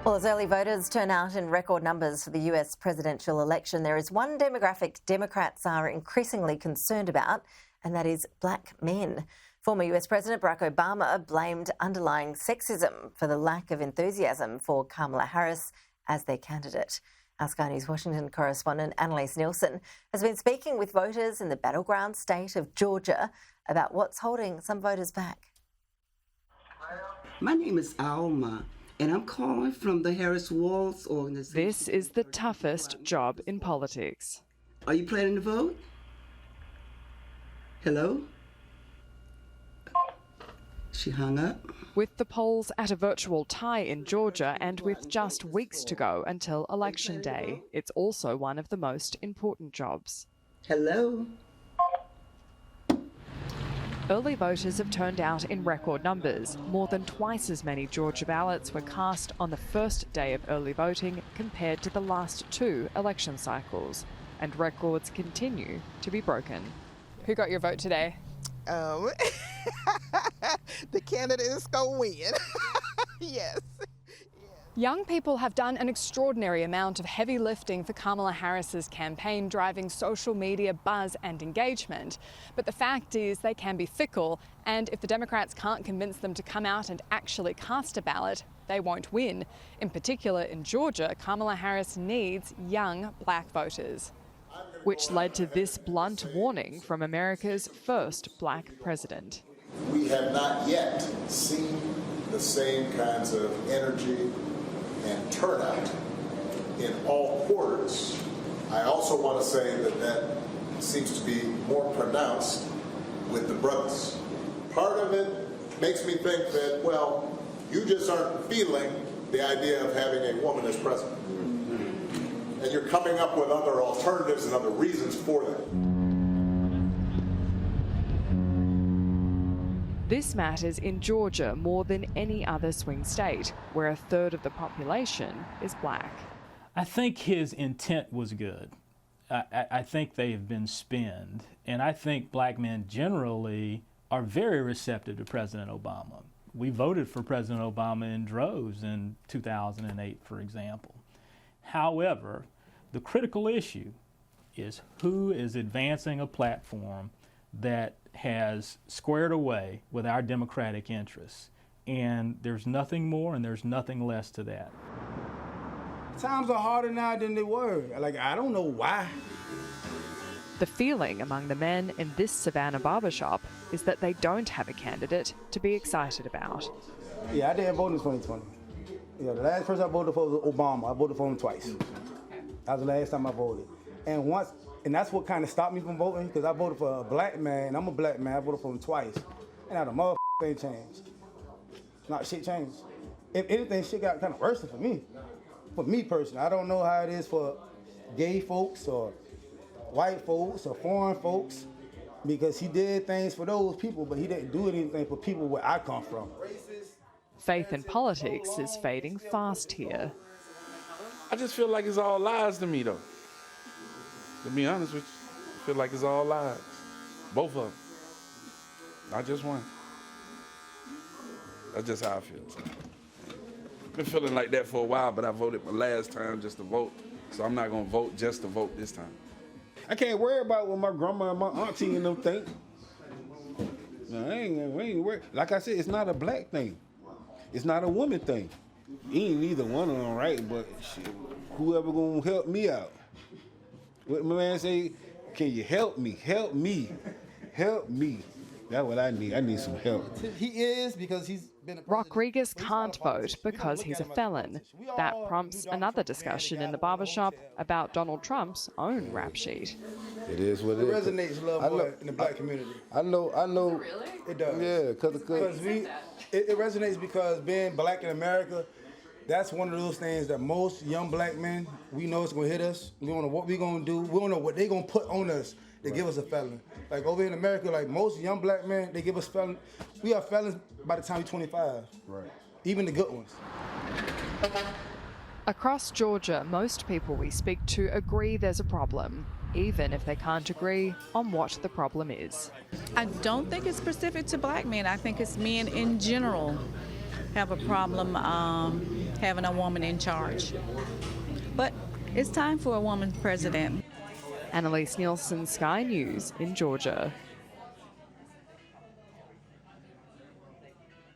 Well, as early voters turn out in record numbers for the US presidential election, there is one demographic Democrats are increasingly concerned about, and that is black men. Former US President Barack Obama blamed underlying sexism for the lack of enthusiasm for Kamala Harris as their candidate. Our Sky News Washington correspondent Annalise Nielsen has been speaking with voters in the battleground state of Georgia about what's holding some voters back. My name is Alma, and I'm calling from the Harris Walls organization. This is the toughest job in politics. Are you planning to vote? Hello? She hung up. With the polls at a virtual tie in Georgia and with just weeks to go until Election Day, it's also one of the most important jobs. Hello? Early voters have turned out in record numbers. More than twice as many Georgia ballots were cast on the first day of early voting compared to the last two election cycles. And records continue to be broken. Who got your vote today? The candidate is going to win. Yes. Young people have done an extraordinary amount of heavy lifting for Kamala Harris's campaign, driving social media buzz and engagement. But the fact is they can be fickle, and if the Democrats can't convince them to come out and actually cast a ballot, they won't win. In particular, in Georgia, Kamala Harris needs young black voters, which led to this blunt warning from America's first black president. We have not yet seen the same kinds of energy and turnout in all quarters. I also want to say that seems to be more pronounced with the brothers. Part of it makes me think that, well, you just aren't feeling the idea of having a woman as president. And you're coming up with other alternatives and other reasons for that. This matters in Georgia more than any other swing state, where a third of the population is black. I think his intent was good. I think they have been spinned. And I think black men generally are very receptive to President Obama. We voted for President Obama in droves in 2008, for example. However, the critical issue is who is advancing a platform that has squared away with our democratic interests. And there's nothing more and there's nothing less to that. Times are harder now than they were. I don't know why. The feeling among the men in this Savannah barbershop is that they don't have a candidate to be excited about. Yeah, I didn't vote in 2020. Yeah, the last person I voted for was Obama. I voted for him twice. That was the last time I voted. And that's what kind of stopped me from voting, because I voted for a black man. I'm a black man. I voted for him twice. And now the motherfucker ain't changed. Not shit changed. If anything, shit got kind of worse for me. For me personally, I don't know how it is for gay folks or white folks or foreign folks, because he did things for those people, but he didn't do anything for people where I come from. Faith in politics is fading fast here. I just feel like it's all lies to me, though. To be honest with you, I feel like it's all lies. Both of them. Not just one. That's just how I feel. Been feeling like that for a while, but I voted my last time just to vote. So I'm not going to vote just to vote this time. I can't worry about what my grandma and my auntie and them think. No, I ain't worried. Like I said, it's not a black thing. It's not a woman thing. Ain't neither one of them right, but shit, whoever gonna help me out. What my man say, can you help me? Help me. Help me. That's what I need. I need some help. He is, because he's been Rodriguez can't vote because he's a felon. That prompts another discussion in the barbershop about Donald Trump's own rap sheet. It is what it is. It resonates, love boy, in the black community. I know. Really? It does. Yeah, because it resonates because being black in America, that's one of those things that most young black men, we know it's gonna hit us. We don't know what we're gonna do. We don't know what they're gonna put on us to give us a felon. Like over in America, like most young black men, they give us felon. We are felons by the time we're 25. Right. Even the good ones. Across Georgia, most people we speak to agree there's a problem, even if they can't agree on what the problem is. I don't think it's specific to black men. I think it's men in general have a problem having a woman in charge. But it's time for a woman president. Annalise Nielsen, Sky News in Georgia.